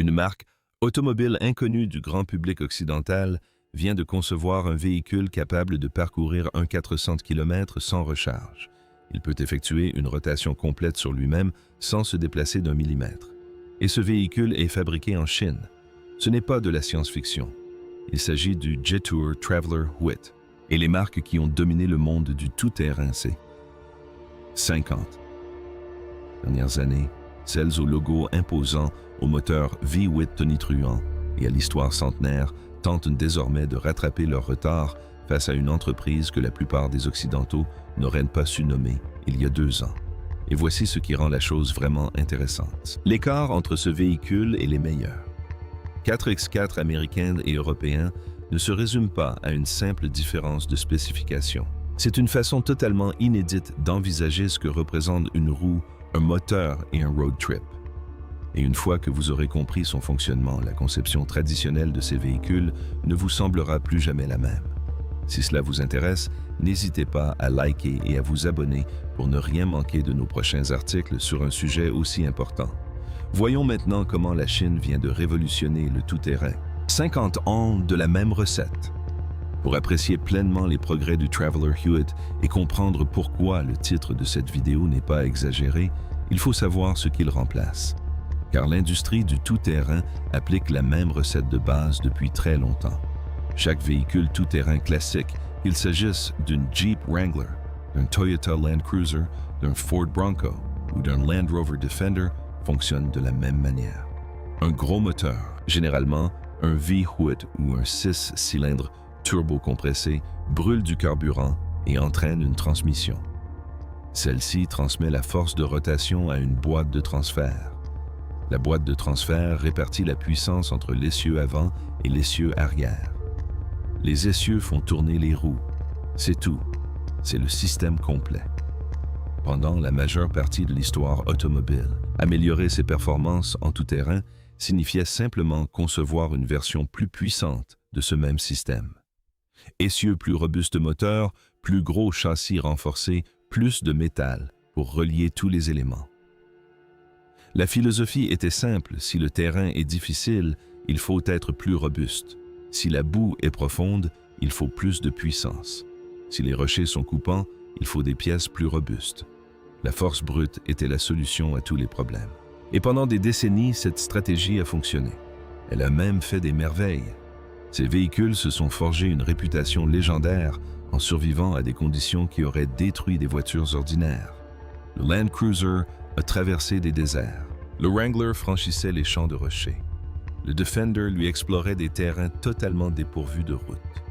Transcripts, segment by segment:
Une marque automobile inconnue du grand public occidental vient de concevoir un véhicule capable de parcourir un 400 km sans recharge. Il peut effectuer une rotation complète sur lui-même sans se déplacer d'un millimètre. Et ce véhicule est fabriqué en Chine. Ce n'est pas de la science-fiction. Il s'agit du Jetour Traveler Huit. Et les marques qui ont dominé le monde du tout-terrain, c'est 50. Dernières années, celles au logo imposant, au moteur V8 tonitruant et à l'histoire centenaire tentent désormais de rattraper leur retard face à une entreprise que la plupart des Occidentaux n'auraient pas su nommer il y a 2 ans. Et voici ce qui rend la chose vraiment intéressante. L'écart entre ce véhicule et les meilleurs. 4X4 américains et européens ne se résume pas à une simple différence de spécification. C'est une façon totalement inédite d'envisager ce que représente une roue, un moteur et un road trip. Et une fois que vous aurez compris son fonctionnement, la conception traditionnelle de ces véhicules ne vous semblera plus jamais la même. Si cela vous intéresse, n'hésitez pas à liker et à vous abonner pour ne rien manquer de nos prochains articles sur un sujet aussi important. Voyons maintenant comment la Chine vient de révolutionner le tout-terrain. 50 ans de la même recette. Pour apprécier pleinement les progrès du Traveler Huit et comprendre pourquoi le titre de cette vidéo n'est pas exagéré, il faut savoir ce qu'il remplace. Car l'industrie du tout-terrain applique la même recette de base depuis très longtemps. Chaque véhicule tout-terrain classique, qu'il s'agisse d'une Jeep Wrangler, d'un Toyota Land Cruiser, d'un Ford Bronco ou d'un Land Rover Defender, fonctionne de la même manière. Un gros moteur, généralement un V8 ou un 6 cylindres turbo-compressé, brûle du carburant et entraîne une transmission. Celle-ci transmet la force de rotation à une boîte de transfert. La boîte de transfert répartit la puissance entre l'essieu avant et l'essieu arrière. Les essieux font tourner les roues. C'est tout. C'est le système complet. Pendant la majeure partie de l'histoire automobile, améliorer ses performances en tout-terrain signifiait simplement concevoir une version plus puissante de ce même système. Essieux plus robustes moteurs, plus gros châssis renforcés, plus de métal pour relier tous les éléments. La philosophie était simple, si le terrain est difficile, il faut être plus robuste. Si la boue est profonde, il faut plus de puissance. Si les rochers sont coupants, il faut des pièces plus robustes. La force brute était la solution à tous les problèmes. Et pendant des décennies, cette stratégie a fonctionné. Elle a même fait des merveilles. Ces véhicules se sont forgés une réputation légendaire en survivant à des conditions qui auraient détruit des voitures ordinaires. Le Land Cruiser a traversé des déserts. Le Wrangler franchissait les champs de rochers. Le Defender lui explorait des terrains totalement dépourvus de routes.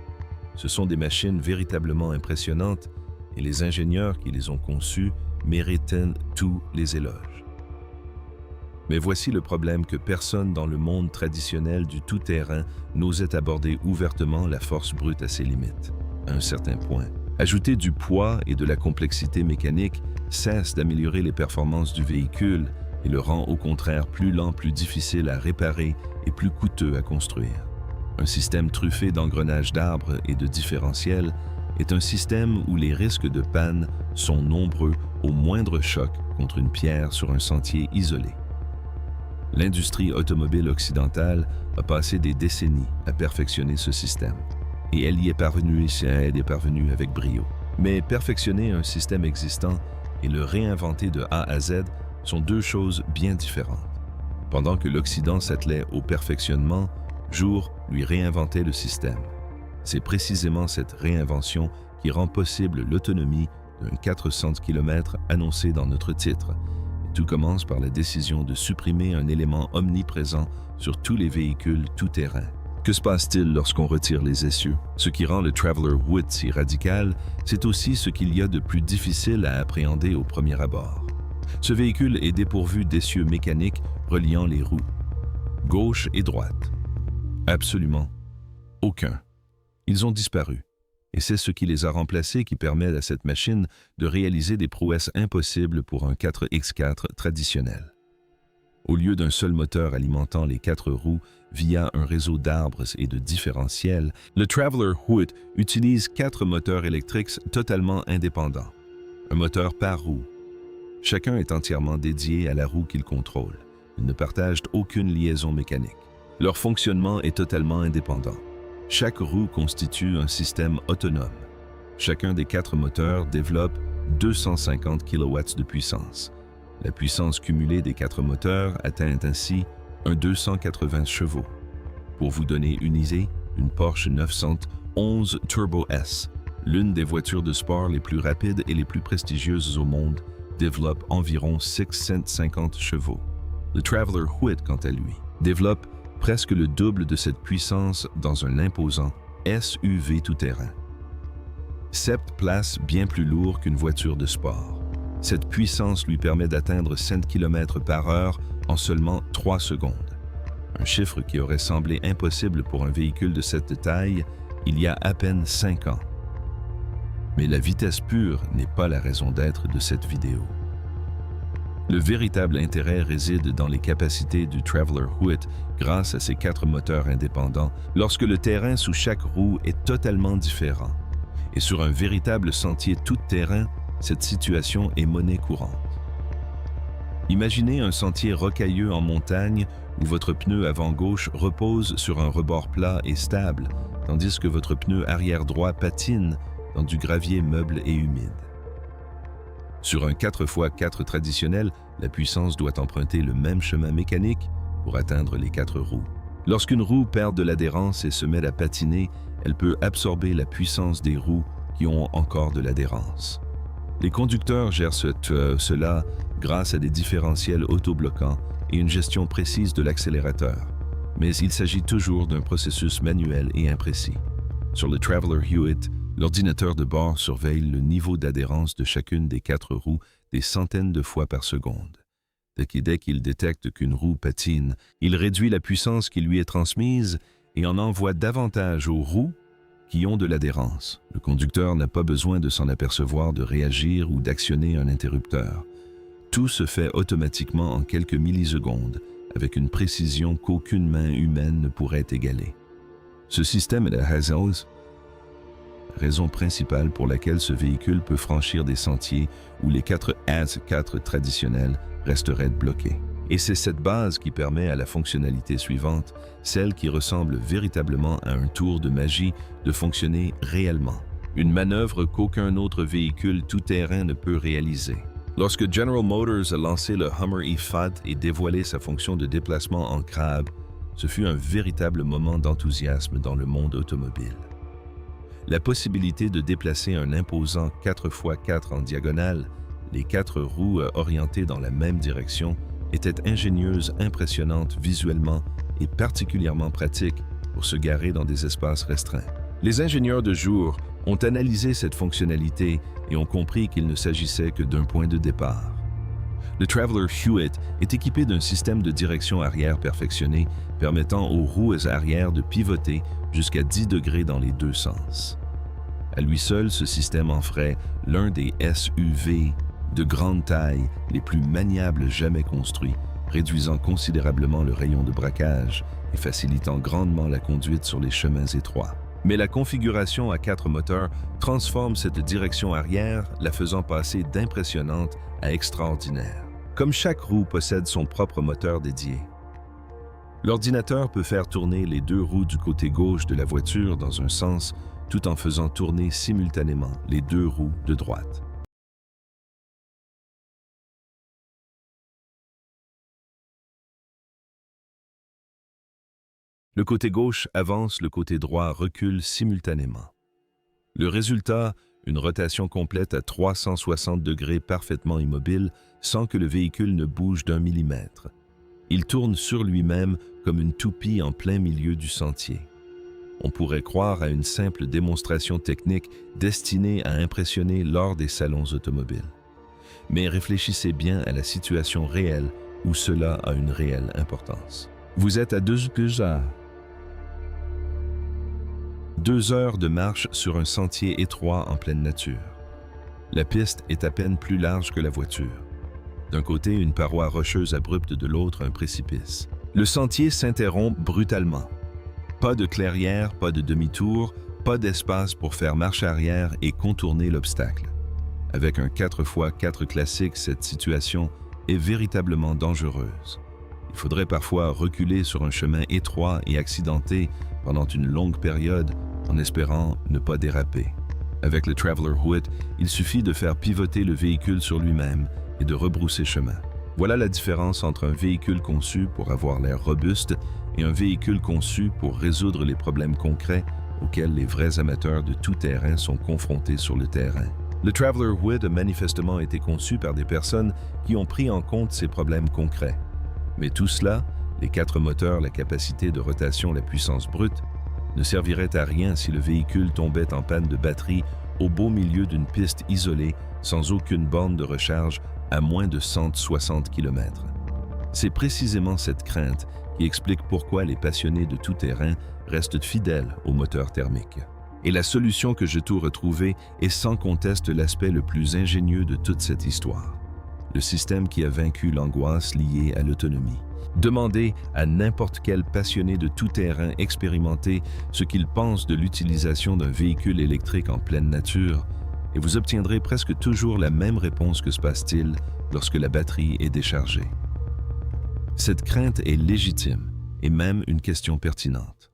Ce sont des machines véritablement impressionnantes et les ingénieurs qui les ont conçues méritaient tous les éloges. Mais voici le problème que personne dans le monde traditionnel du tout-terrain n'osait aborder ouvertement la force brute à ses limites. À un certain point, ajouter du poids et de la complexité mécanique cesse d'améliorer les performances du véhicule et le rend au contraire plus lent, plus difficile à réparer et plus coûteux à construire. Un système truffé d'engrenages d'arbres et de différentiels est un système où les risques de panne sont nombreux au moindre choc contre une pierre sur un sentier isolé. L'industrie automobile occidentale a passé des décennies à perfectionner ce système, et elle y est parvenue avec brio. Mais perfectionner un système existant et le réinventer de A à Z sont deux choses bien différentes. Pendant que l'Occident s'attelait au perfectionnement, Jour lui réinventait le système. C'est précisément cette réinvention qui rend possible l'autonomie d'un 400 km annoncé dans notre titre. Et tout commence par la décision de supprimer un élément omniprésent sur tous les véhicules tout-terrain. Que se passe-t-il lorsqu'on retire les essieux? Ce qui rend le Traveler Huit si radical, c'est aussi ce qu'il y a de plus difficile à appréhender au premier abord. Ce véhicule est dépourvu d'essieux mécaniques reliant les roues, gauche et droite. Absolument aucun. Ils ont disparu. Et c'est ce qui les a remplacés qui permet à cette machine de réaliser des prouesses impossibles pour un 4X4 traditionnel. Au lieu d'un seul moteur alimentant les 4 roues via un réseau d'arbres et de différentiels, le Traveler Huit utilise 4 moteurs électriques totalement indépendants. Un moteur par roue. Chacun est entièrement dédié à la roue qu'il contrôle. Ils ne partagent aucune liaison mécanique. Leur fonctionnement est totalement indépendant. Chaque roue constitue un système autonome. Chacun des 4 moteurs développe 250 kW de puissance. La puissance cumulée des 4 moteurs atteint ainsi un 280 chevaux. Pour vous donner une idée, une Porsche 911 Turbo S, l'une des voitures de sport les plus rapides et les plus prestigieuses au monde, développe environ 650 chevaux. Le Traveller Huit, quant à lui, développe presque le double de cette puissance dans un imposant SUV tout-terrain. 7 places bien plus lourd qu'une voiture de sport. Cette puissance lui permet d'atteindre 5 km/h en seulement 3 secondes. Un chiffre qui aurait semblé impossible pour un véhicule de cette taille il y a à peine 5 ans. Mais la vitesse pure n'est pas la raison d'être de cette vidéo. Le véritable intérêt réside dans les capacités du Traveller Huit grâce à ses 4 moteurs indépendants lorsque le terrain sous chaque roue est totalement différent. Et sur un véritable sentier tout-terrain, cette situation est monnaie courante. Imaginez un sentier rocailleux en montagne où votre pneu avant gauche repose sur un rebord plat et stable, tandis que votre pneu arrière droit patine dans du gravier meuble et humide. Sur un 4x4 traditionnel, la puissance doit emprunter le même chemin mécanique pour atteindre les 4 roues. Lorsqu'une roue perd de l'adhérence et se met à patiner, elle peut absorber la puissance des roues qui ont encore de l'adhérence. Les conducteurs gèrent cela grâce à des différentiels autobloquants et une gestion précise de l'accélérateur, mais il s'agit toujours d'un processus manuel et imprécis. Sur le Traveller Huit, l'ordinateur de bord surveille le niveau d'adhérence de chacune des 4 roues des centaines de fois par seconde. Dès qu'il détecte qu'une roue patine, il réduit la puissance qui lui est transmise et en envoie davantage aux roues qui ont de l'adhérence. Le conducteur n'a pas besoin de s'en apercevoir, de réagir ou d'actionner un interrupteur. Tout se fait automatiquement en quelques millisecondes, avec une précision qu'aucune main humaine ne pourrait égaler. Ce système est la raison principale pour laquelle ce véhicule peut franchir des sentiers où les 4 AS4 traditionnels resteraient bloqués. Et c'est cette base qui permet à la fonctionnalité suivante, celle qui ressemble véritablement à un tour de magie, de fonctionner réellement. Une manœuvre qu'aucun autre véhicule tout-terrain ne peut réaliser. Lorsque General Motors a lancé le Hummer E-FAT et dévoilé sa fonction de déplacement en crabe, ce fut un véritable moment d'enthousiasme dans le monde automobile. La possibilité de déplacer un imposant 4x4 en diagonale, les 4 roues orientées dans la même direction, était ingénieuse, impressionnante visuellement et particulièrement pratique pour se garer dans des espaces restreints. Les ingénieurs de jour ont analysé cette fonctionnalité et ont compris qu'il ne s'agissait que d'un point de départ. Le Traveller Huit est équipé d'un système de direction arrière perfectionné permettant aux roues arrière de pivoter jusqu'à 10 degrés dans les 2 sens. À lui seul, ce système en ferait l'un des SUV de grande taille les plus maniables jamais construits, réduisant considérablement le rayon de braquage et facilitant grandement la conduite sur les chemins étroits. Mais la configuration à 4 moteurs transforme cette direction arrière, la faisant passer d'impressionnante à extraordinaire. Comme chaque roue possède son propre moteur dédié. L'ordinateur peut faire tourner les 2 roues du côté gauche de la voiture dans un sens, tout en faisant tourner simultanément les 2 roues de droite. Le côté gauche avance, le côté droit recule simultanément. Le résultat, une rotation complète à 360 degrés parfaitement immobile sans que le véhicule ne bouge d'1 millimètre. Il tourne sur lui-même comme une toupie en plein milieu du sentier. On pourrait croire à une simple démonstration technique destinée à impressionner lors des salons automobiles. Mais réfléchissez bien à la situation réelle où cela a une réelle importance. Vous êtes à 2 heures de marche sur un sentier étroit en pleine nature. La piste est à peine plus large que la voiture. D'un côté, une paroi rocheuse abrupte, de l'autre, un précipice. Le sentier s'interrompt brutalement. Pas de clairière, pas de demi-tour, pas d'espace pour faire marche arrière et contourner l'obstacle. Avec un 4x4 classique, cette situation est véritablement dangereuse. Il faudrait parfois reculer sur un chemin étroit et accidenté pendant une longue période en espérant ne pas déraper. Avec le Traveler Hood, il suffit de faire pivoter le véhicule sur lui-même et de rebrousser chemin. Voilà la différence entre un véhicule conçu pour avoir l'air robuste et un véhicule conçu pour résoudre les problèmes concrets auxquels les vrais amateurs de tout terrain sont confrontés sur le terrain. Le Traveler Hood a manifestement été conçu par des personnes qui ont pris en compte ces problèmes concrets. Mais tout cela, les 4 moteurs, la capacité de rotation, la puissance brute, ne servirait à rien si le véhicule tombait en panne de batterie au beau milieu d'une piste isolée sans aucune borne de recharge à moins de 160 km. C'est précisément cette crainte qui explique pourquoi les passionnés de tout terrain restent fidèles aux moteurs thermiques. Et la solution que j'ai tout retrouvé est sans conteste l'aspect le plus ingénieux de toute cette histoire. Le système qui a vaincu l'angoisse liée à l'autonomie. Demandez à n'importe quel passionné de tout terrain expérimenté ce qu'il pense de l'utilisation d'un véhicule électrique en pleine nature, et vous obtiendrez presque toujours la même réponse que se passe-t-il lorsque la batterie est déchargée. Cette crainte est légitime et même une question pertinente.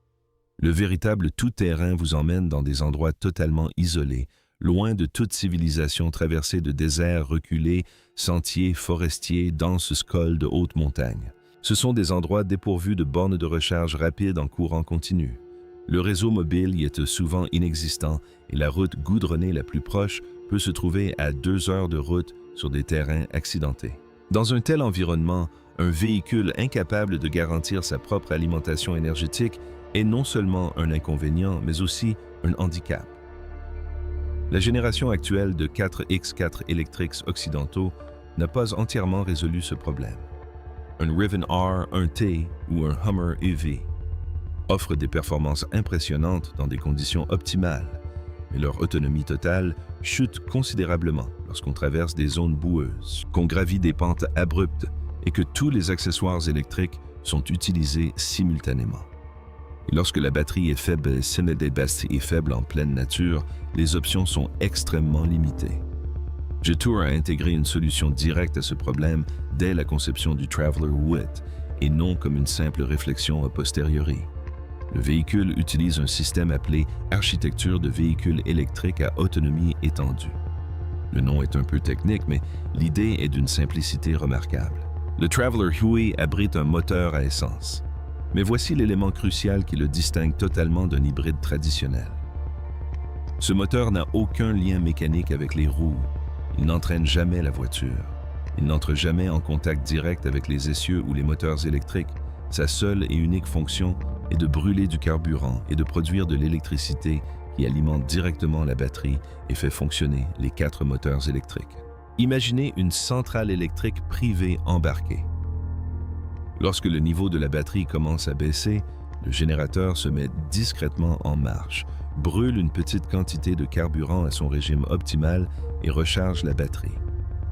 Le véritable tout-terrain vous emmène dans des endroits totalement isolés, loin de toute civilisation traversée de déserts reculés, sentiers forestiers, denses cols de haute montagne. Ce sont des endroits dépourvus de bornes de recharge rapides en courant continu. Le réseau mobile y est souvent inexistant et la route goudronnée la plus proche peut se trouver à 2 heures de route sur des terrains accidentés. Dans un tel environnement, un véhicule incapable de garantir sa propre alimentation énergétique est non seulement un inconvénient, mais aussi un handicap. La génération actuelle de 4X4 Electrics occidentaux n'a pas entièrement résolu ce problème. Un Rivian R, un T ou un Hummer EV offrent des performances impressionnantes dans des conditions optimales, mais leur autonomie totale chute considérablement lorsqu'on traverse des zones boueuses, qu'on gravit des pentes abruptes et que tous les accessoires électriques sont utilisés simultanément. Et lorsque la batterie est faible, est faible en pleine nature, les options sont extrêmement limitées. Jetour a intégré une solution directe à ce problème dès la conception du Traveler Hood, et non comme une simple réflexion a posteriori. Le véhicule utilise un système appelé architecture de véhicule électrique à autonomie étendue. Le nom est un peu technique, mais l'idée est d'une simplicité remarquable. Le Traveler Huey abrite un moteur à essence. Mais voici l'élément crucial qui le distingue totalement d'un hybride traditionnel. Ce moteur n'a aucun lien mécanique avec les roues. Il n'entraîne jamais la voiture. Il n'entre jamais en contact direct avec les essieux ou les moteurs électriques. Sa seule et unique fonction est de brûler du carburant et de produire de l'électricité qui alimente directement la batterie et fait fonctionner les 4 moteurs électriques. Imaginez une centrale électrique privée embarquée. Lorsque le niveau de la batterie commence à baisser, le générateur se met discrètement en marche, brûle une petite quantité de carburant à son régime optimal et recharge la batterie.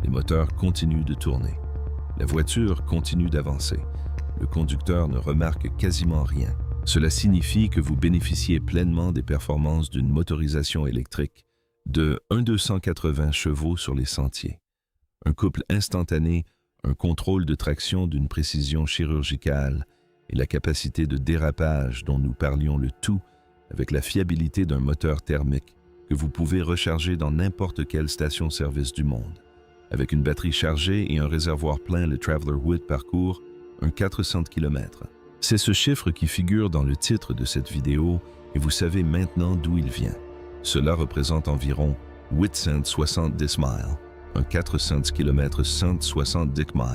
Les moteurs continuent de tourner. La voiture continue d'avancer. Le conducteur ne remarque quasiment rien. Cela signifie que vous bénéficiez pleinement des performances d'une motorisation électrique de 1,280 chevaux sur les sentiers. Un couple instantané, un contrôle de traction d'une précision chirurgicale et la capacité de dérapage dont nous parlions, le tout avec la fiabilité d'un moteur thermique que vous pouvez recharger dans n'importe quelle station-service du monde. Avec une batterie chargée et un réservoir plein, le Traveler Hood parcourt un 400 km. C'est ce chiffre qui figure dans le titre de cette vidéo et vous savez maintenant d'où il vient. Cela représente environ 870 miles, un 400 km, 170 miles,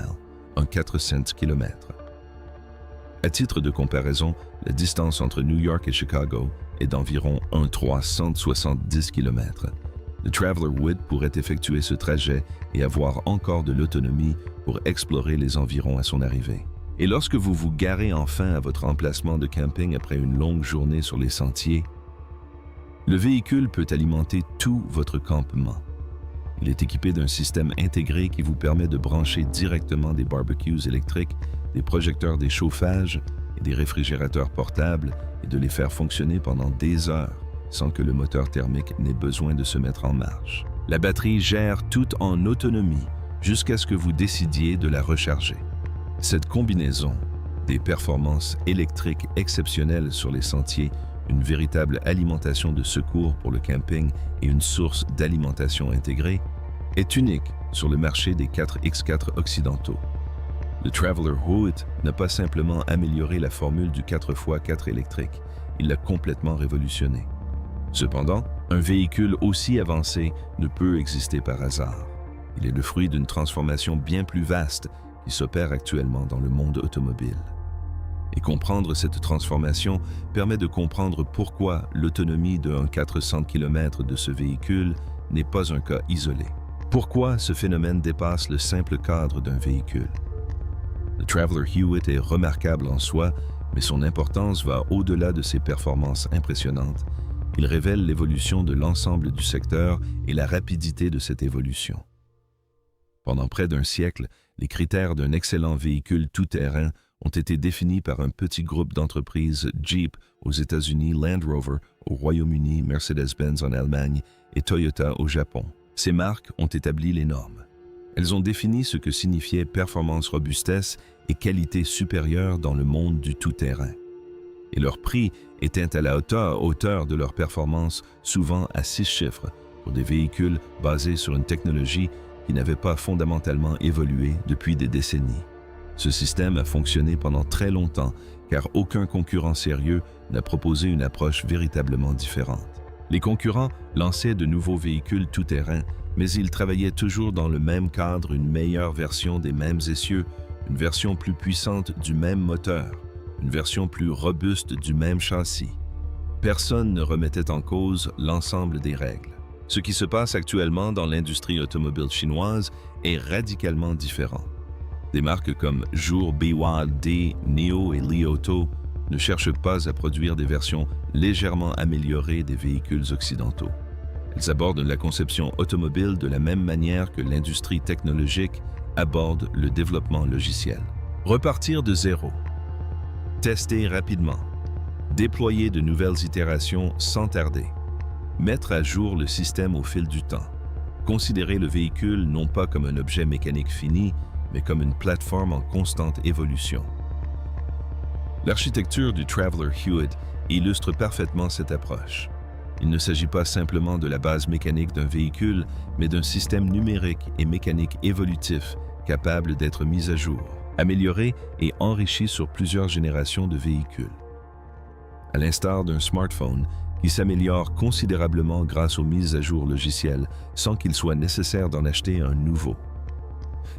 un 400 km. À titre de comparaison, la distance entre New York et Chicago est d'environ 1,370 km. Le Traveler Hood pourrait effectuer ce trajet et avoir encore de l'autonomie pour explorer les environs à son arrivée. Et lorsque vous vous garez enfin à votre emplacement de camping après une longue journée sur les sentiers, le véhicule peut alimenter tout votre campement. Il est équipé d'un système intégré qui vous permet de brancher directement des barbecues électriques, des projecteurs des chauffages et des réfrigérateurs portables et de les faire fonctionner pendant des heures sans que le moteur thermique n'ait besoin de se mettre en marche. La batterie gère tout en autonomie jusqu'à ce que vous décidiez de la recharger. Cette combinaison des performances électriques exceptionnelles sur les sentiers, une véritable alimentation de secours pour le camping et une source d'alimentation intégrée, est unique sur le marché des 4x4 occidentaux. Le Traveller Hoot n'a pas simplement amélioré la formule du 4x4 électrique, il l'a complètement révolutionné. Cependant, un véhicule aussi avancé ne peut exister par hasard. Il est le fruit d'une transformation bien plus vaste qui s'opère actuellement dans le monde automobile. Et comprendre cette transformation permet de comprendre pourquoi l'autonomie d'un 400 km de ce véhicule n'est pas un cas isolé. Pourquoi ce phénomène dépasse le simple cadre d'un véhicule? Le Traveller Hewitt est remarquable en soi, mais son importance va au-delà de ses performances impressionnantes. Il révèle l'évolution de l'ensemble du secteur et la rapidité de cette évolution. Pendant près d'un siècle, les critères d'un excellent véhicule tout-terrain ont été définis par un petit groupe d'entreprises Jeep aux États-Unis, Land Rover au Royaume-Uni, Mercedes-Benz en Allemagne et Toyota au Japon. Ces marques ont établi les normes. Elles ont défini ce que signifiait performance, robustesse et qualité supérieure dans le monde du tout-terrain. Et leur prix était à la hauteur de leur performance, souvent à 6 chiffres, pour des véhicules basés sur une technologie qui n'avait pas fondamentalement évolué depuis des décennies. Ce système a fonctionné pendant très longtemps, car aucun concurrent sérieux n'a proposé une approche véritablement différente. Les concurrents lançaient de nouveaux véhicules tout-terrain, mais ils travaillaient toujours dans le même cadre, une meilleure version des mêmes essieux, une version plus puissante du même moteur, une version plus robuste du même châssis. Personne ne remettait en cause l'ensemble des règles. Ce qui se passe actuellement dans l'industrie automobile chinoise est radicalement différent. Des marques comme Jour, BYD, NIO et Li Auto ne cherchent pas à produire des versions légèrement améliorées des véhicules occidentaux. Elles abordent la conception automobile de la même manière que l'industrie technologique aborde le développement logiciel. Repartir de zéro. Tester rapidement. Déployer de nouvelles itérations sans tarder. Mettre à jour le système au fil du temps. Considérer le véhicule non pas comme un objet mécanique fini, mais comme une plateforme en constante évolution. L'architecture du Traveller Hewitt illustre parfaitement cette approche. Il ne s'agit pas simplement de la base mécanique d'un véhicule, mais d'un système numérique et mécanique évolutif capable d'être mis à jour, amélioré et enrichi sur plusieurs générations de véhicules. À l'instar d'un smartphone qui s'améliore considérablement grâce aux mises à jour logicielles sans qu'il soit nécessaire d'en acheter un nouveau.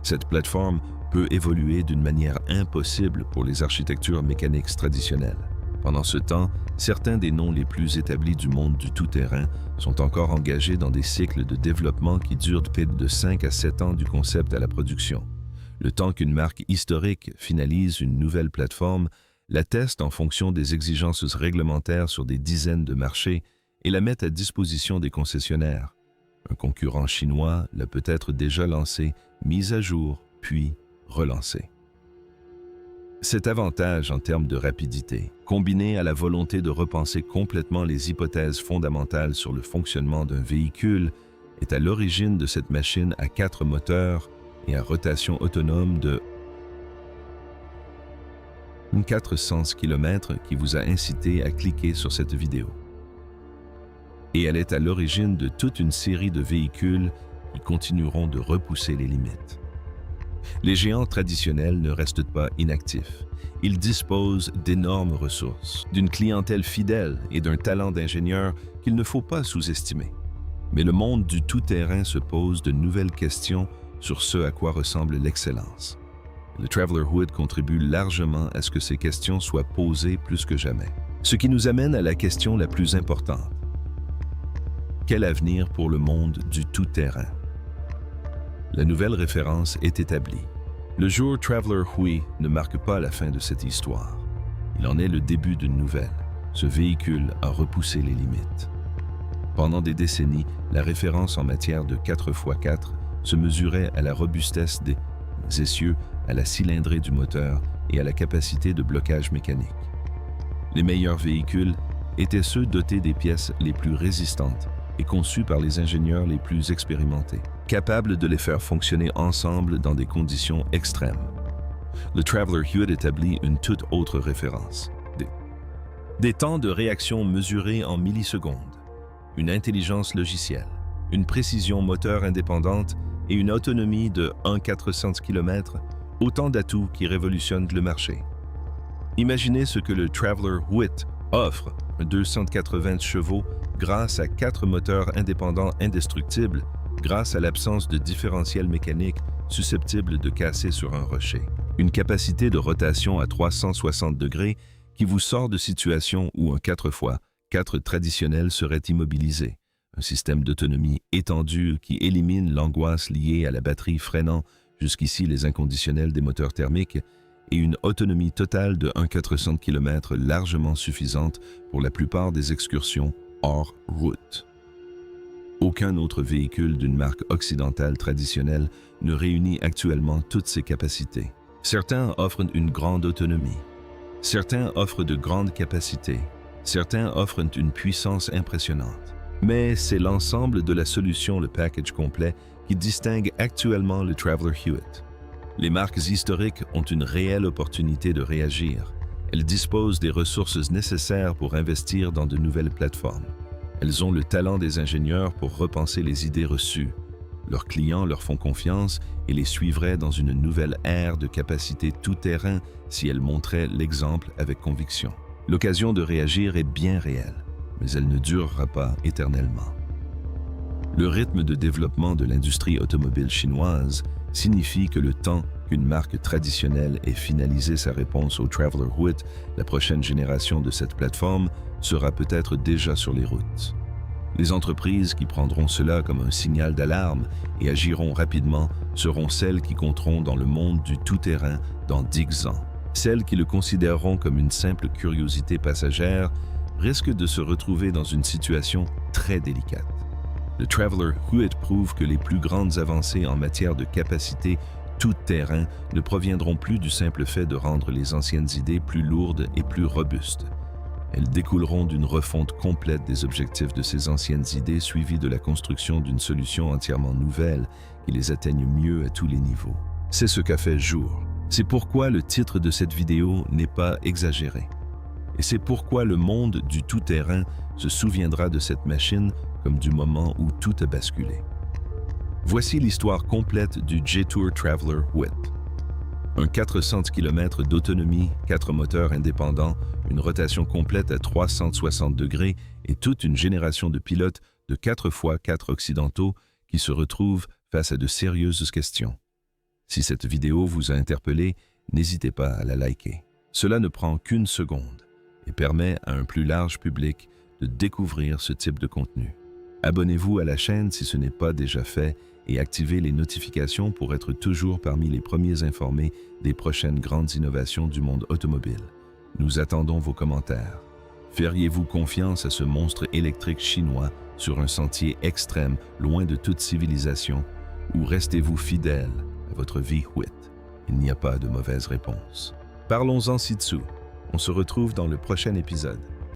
Cette plateforme peut évoluer d'une manière impossible pour les architectures mécaniques traditionnelles. Pendant ce temps, certains des noms les plus établis du monde du tout-terrain sont encore engagés dans des cycles de développement qui durent de 5 à 7 ans du concept à la production. Le temps qu'une marque historique finalise une nouvelle plateforme, la teste en fonction des exigences réglementaires sur des dizaines de marchés et la met à disposition des concessionnaires. Un concurrent chinois l'a peut-être déjà lancé, mis à jour, puis relancé. Cet avantage en termes de rapidité, combiné à la volonté de repenser complètement les hypothèses fondamentales sur le fonctionnement d'un véhicule, est à l'origine de cette machine à 4 moteurs et à rotation autonome de 400 km qui vous a incité à cliquer sur cette vidéo. Et elle est à l'origine de toute une série de véhicules qui continueront de repousser les limites. Les géants traditionnels ne restent pas inactifs. Ils disposent d'énormes ressources, d'une clientèle fidèle et d'un talent d'ingénieur qu'il ne faut pas sous-estimer. Mais le monde du tout-terrain se pose de nouvelles questions sur ce à quoi ressemble l'excellence. Le Traveller Hood contribue largement à ce que ces questions soient posées plus que jamais. Ce qui nous amène à la question la plus importante. Quel avenir pour le monde du tout-terrain? La nouvelle référence est établie. Le jour Traveller Hui ne marque pas la fin de cette histoire. Il en est le début d'une nouvelle. Ce véhicule a repoussé les limites. Pendant des décennies, la référence en matière de 4x4 se mesurait à la robustesse des essieux, à la cylindrée du moteur et à la capacité de blocage mécanique. Les meilleurs véhicules étaient ceux dotés des pièces les plus résistantes et conçus par les ingénieurs les plus expérimentés, capables de les faire fonctionner ensemble dans des conditions extrêmes. Le Traveler Hewitt établit une toute autre référence. Des temps de réaction mesurés en millisecondes, une intelligence logicielle, une précision moteur indépendante et une autonomie de 1/400 km, autant d'atouts qui révolutionnent le marché. Imaginez ce que le Traveler Hewitt offre, 280 chevaux grâce à 4 moteurs indépendants indestructibles, grâce à l'absence de différentiel mécanique susceptible de casser sur un rocher. Une capacité de rotation à 360 degrés qui vous sort de situations où un 4x4 traditionnel serait immobilisé. Un système d'autonomie étendu qui élimine l'angoisse liée à la batterie freinant jusqu'ici les inconditionnels des moteurs thermiques et une autonomie totale de 1/400 km largement suffisante pour la plupart des excursions hors route. Aucun autre véhicule d'une marque occidentale traditionnelle ne réunit actuellement toutes ces capacités. Certains offrent une grande autonomie. Certains offrent de grandes capacités. Certains offrent une puissance impressionnante. Mais c'est l'ensemble de la solution, le package complet, qui distingue actuellement le Traveler Hewitt. Les marques historiques ont une réelle opportunité de réagir. Elles disposent des ressources nécessaires pour investir dans de nouvelles plateformes. Elles ont le talent des ingénieurs pour repenser les idées reçues. Leurs clients leur font confiance et les suivraient dans une nouvelle ère de capacité tout-terrain si elles montraient l'exemple avec conviction. L'occasion de réagir est bien réelle, mais elle ne durera pas éternellement. Le rythme de développement de l'industrie automobile chinoise signifie que le temps qu'une marque traditionnelle ait finalisé sa réponse au Traveler Hewitt, la prochaine génération de cette plateforme sera peut-être déjà sur les routes. Les entreprises qui prendront cela comme un signal d'alarme et agiront rapidement seront celles qui compteront dans le monde du tout-terrain dans 10 ans. Celles qui le considéreront comme une simple curiosité passagère risquent de se retrouver dans une situation très délicate. Le Traveler Hewitt prouve que les plus grandes avancées en matière de capacité tout-terrain ne proviendront plus du simple fait de rendre les anciennes idées plus lourdes et plus robustes. Elles découleront d'une refonte complète des objectifs de ces anciennes idées suivies de la construction d'une solution entièrement nouvelle qui les atteigne mieux à tous les niveaux. C'est ce qu'a fait Jour. C'est pourquoi le titre de cette vidéo n'est pas exagéré. Et c'est pourquoi le monde du tout-terrain se souviendra de cette machine comme du moment où tout a basculé. Voici l'histoire complète du Jetour Traveler Hewitt. Un 400 km d'autonomie, 4 moteurs indépendants, une rotation complète à 360 degrés et toute une génération de pilotes de 4x4 occidentaux qui se retrouvent face à de sérieuses questions. Si cette vidéo vous a interpellé, n'hésitez pas à la liker. Cela ne prend qu'une seconde et permet à un plus large public de découvrir ce type de contenu. Abonnez-vous à la chaîne si ce n'est pas déjà fait et activez les notifications pour être toujours parmi les premiers informés des prochaines grandes innovations du monde automobile. Nous attendons vos commentaires. Feriez-vous confiance à ce monstre électrique chinois sur un sentier extrême, loin de toute civilisation, ou restez-vous fidèle à votre vie Hewitt? Il n'y a pas de mauvaise réponse. Parlons-en ci-dessous. On se retrouve dans le prochain épisode.